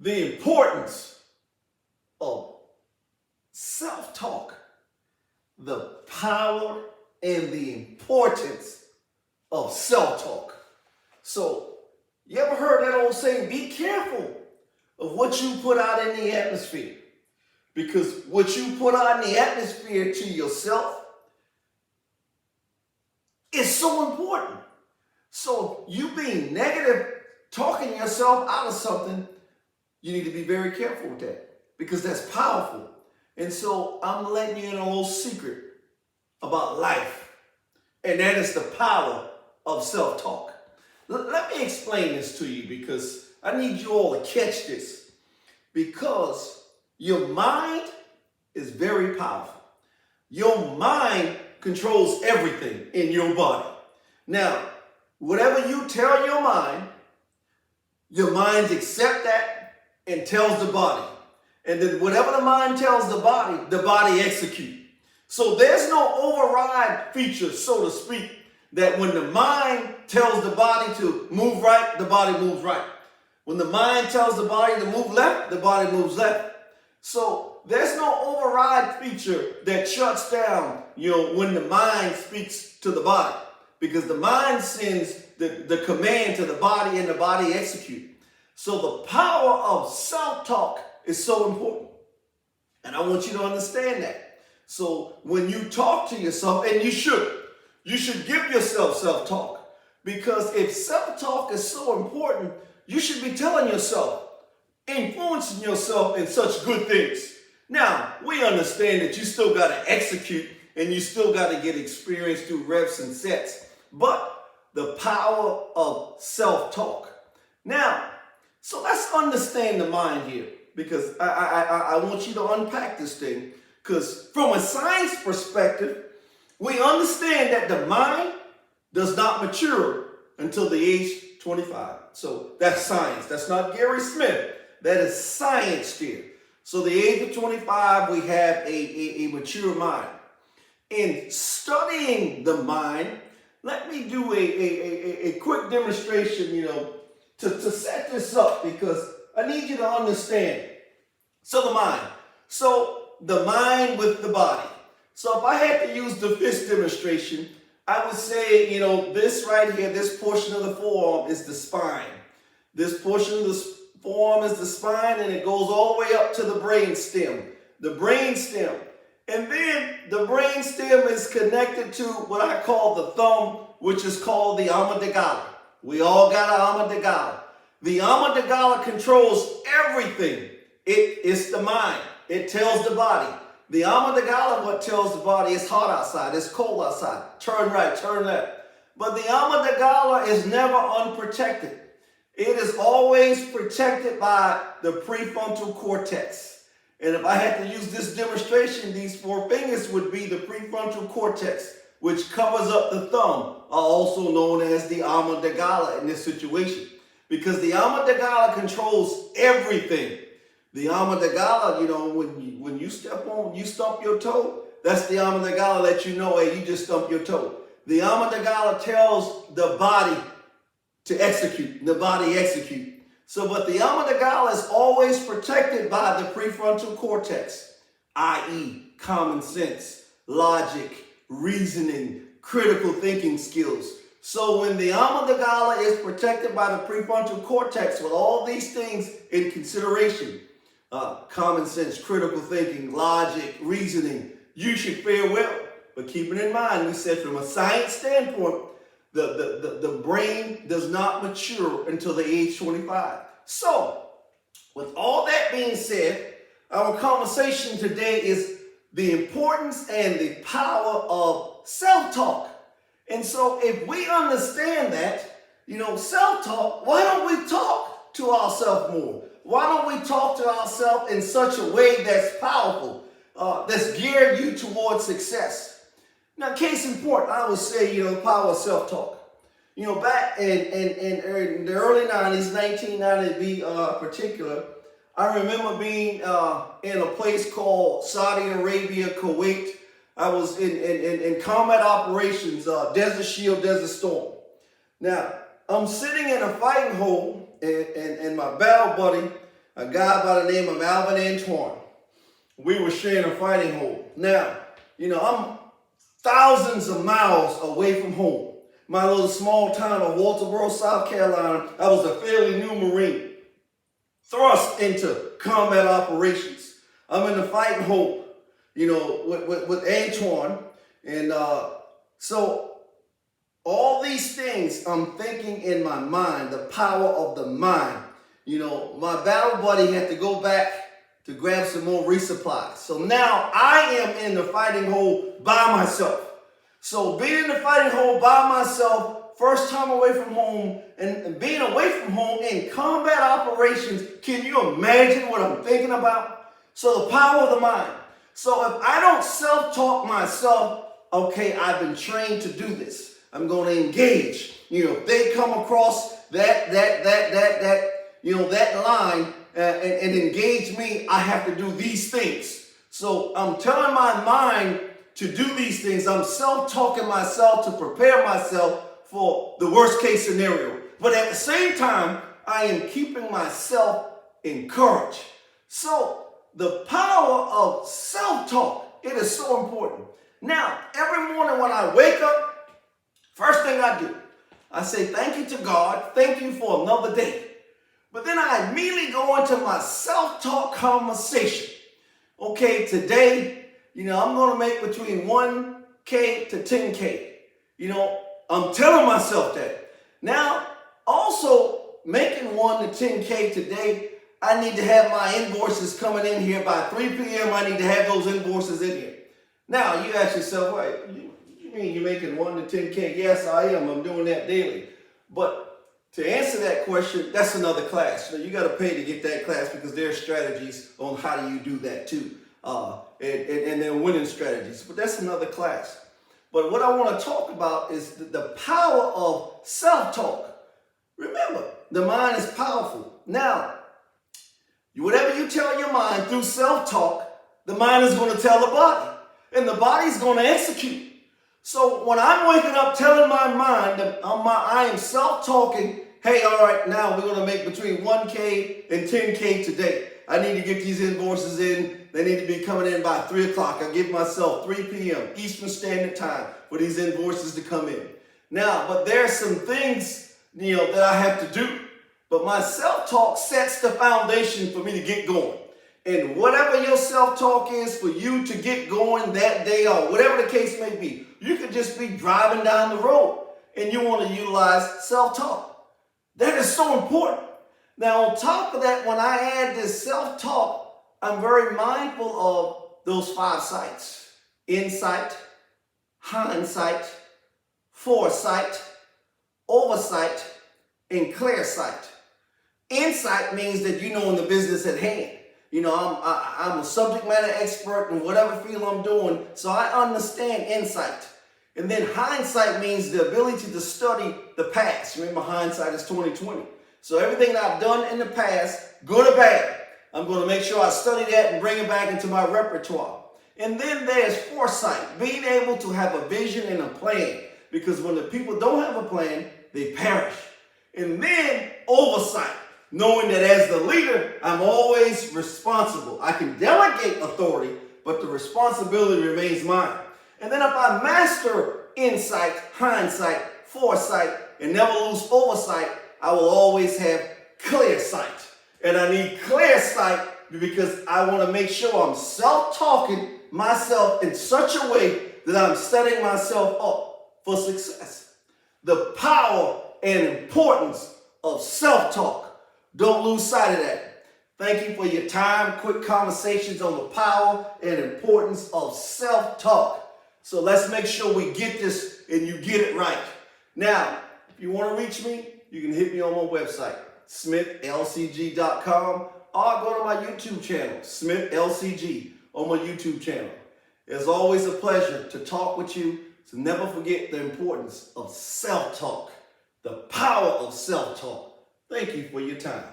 the importance of self-talk, the power and the importance of self-talk. So, you ever heard that old saying, be careful of what you put out in the atmosphere? Because what you put out in the atmosphere to yourself is so important. So, you being negative, talking yourself out of something, you need to be very careful with that because that's powerful. And so I'm letting you in a little secret about life, and that is the power of self-talk. Let me explain this to you because I need you all to catch this, because your mind is very powerful. Your mind controls everything in your body. Now, whatever you tell your mind accepts that and tells the body. And then whatever the mind tells the body executes. So there's no override feature, so to speak, that when the mind tells the body to move right, the body moves right. When the mind tells the body to move left, the body moves left. So there's no override feature that shuts down, when the mind speaks to the body, because the mind sends the command to the body and the body executes. So the power of self-talk is so important. And I want you to understand that. So when you talk to yourself, and you should give yourself self-talk. Because if self-talk is so important, you should be telling yourself, influencing yourself in such good things. Now, we understand that you still got to execute and you still got to get experience through reps and sets. But the power of self-talk. Now, so let's understand the mind here, because I want you to unpack this thing, because from a science perspective, we understand that the mind does not mature until the age 25. So that's science. That's not Gary Smith. That is science here. So the age of 25, we have a mature mind. In studying the mind, let me do a quick demonstration, to set this up, because I need you to understand. So the mind with the body. So if I had to use the fist demonstration, I would say, this right here, this portion of the forearm is the spine. This portion of the forearm is the spine, and it goes all the way up to the brain stem. The brain stem. And then the brain stem is connected to what I call the thumb, which is called the amygdala. We all got an amygdala. The amygdala controls everything. It's the mind. It tells the body. The amygdala, what tells the body, it's hot outside, it's cold outside, turn right, turn left. But the amygdala is never unprotected. It is always protected by the prefrontal cortex. And if I had to use this demonstration, these four fingers would be the prefrontal cortex, which covers up the thumb, also known as the amygdala in this situation. Because the amygdala controls everything. The amygdala, when you stump your toe, that's the amygdala let you know, hey, you just stumped your toe. The amygdala tells the body to execute, the body execute. So, but the amygdala is always protected by the prefrontal cortex, i.e. common sense, logic, reasoning, critical thinking skills. So when the amygdala is protected by the prefrontal cortex with all these things in consideration, common sense, critical thinking, logic, reasoning, you should fare well. But keeping in mind, we said from a science standpoint, the brain does not mature until the age 25. So, with all that being said, our conversation today is the importance and the power of self-talk. And so if we understand that, self-talk, why don't we talk to ourselves more? Why don't we talk to ourselves in such a way that's powerful, that's geared you towards success? Now, case in point, I would say, the power of self-talk. Back in the early 90s, 1990 to be particular, I remember being in a place called Saudi Arabia, Kuwait. I was in combat operations, Desert Shield, Desert Storm. Now, I'm sitting in a fighting hole, and my battle buddy, a guy by the name of Alvin Antoine. We were sharing a fighting hole. Now, I'm thousands of miles away from home. My little small town of Walterboro, South Carolina, I was a fairly new Marine, thrust into combat operations. I'm in the fighting hole, with Antoine. And so all these things I'm thinking in my mind, the power of the mind. My battle buddy had to go back to grab some more resupplies. So now I am in the fighting hole by myself. So being in the fighting hole by myself, first time away from home, and being away from home in combat operations, can you imagine what I'm thinking about? So the power of the mind. So if I don't self-talk myself, okay, I've been trained to do this. I'm going to engage. If they come across that line and engage me, I have to do these things. So I'm telling my mind to do these things. I'm self-talking myself to prepare myself for the worst case scenario. But at the same time, I am keeping myself encouraged. So the power of self-talk, it is so important. Now, every morning when I wake up, first thing I do, I say thank you to God, thank you for another day. But then I immediately go into my self-talk conversation. Okay, today, I'm going to make between 1K to 10K. I'm telling myself that. Now, also making 1 to 10K today, I need to have my invoices coming in here by 3 p.m. I need to have those invoices in here. Now, you ask yourself, wait, you mean you're making 1 to 10K? Yes, I am. I'm doing that daily. But to answer that question, that's another class. You got to pay to get that class because there are strategies on how do you do that too. And then winning strategies. But that's another class. But what I want to talk about is the power of self-talk. Remember, the mind is powerful. Now, whatever you tell your mind through self-talk, the mind is going to tell the body. And the body is going to execute. So when I'm waking up telling my mind that I am self-talking, hey, all right, now we're going to make between 1K and 10K today. I need to get these invoices in. They need to be coming in by 3 o'clock. I give myself 3 p.m. Eastern Standard Time for these invoices to come in. Now, but there's some things, that I have to do. But my self-talk sets the foundation for me to get going. And whatever your self-talk is for you to get going that day or whatever the case may be, you could just be driving down the road and you want to utilize self-talk. That is so important. Now, on top of that, when I add this self-talk, I'm very mindful of those 5 sights: insight, hindsight, foresight, oversight, and clear sight. Insight means that you know in the business at hand. I'm a subject matter expert in whatever field I'm doing, so I understand insight. And then hindsight means the ability to study the past. Remember, hindsight is 20/20. So everything that I've done in the past, good or bad, I'm going to make sure I study that and bring it back into my repertoire. And then there's foresight, being able to have a vision and a plan. Because when the people don't have a plan, they perish. And then oversight, knowing that as the leader, I'm always responsible. I can delegate authority, but the responsibility remains mine. And then if I master insight, hindsight, foresight, and never lose oversight, I will always have clear sight. And I need clear sight because I want to make sure I'm self-talking myself in such a way that I'm setting myself up for success. The power and importance of self-talk. Don't lose sight of that. Thank you for your time. Quick conversations on the power and importance of self-talk. So let's make sure we get this and you get it right. Now, if you want to reach me, you can hit me on my website, SmithLCG.com, or go to my YouTube channel, SmithLCG, on my YouTube channel. It's always a pleasure to talk with you. So never forget the importance of self-talk, the power of self-talk. Thank you for your time.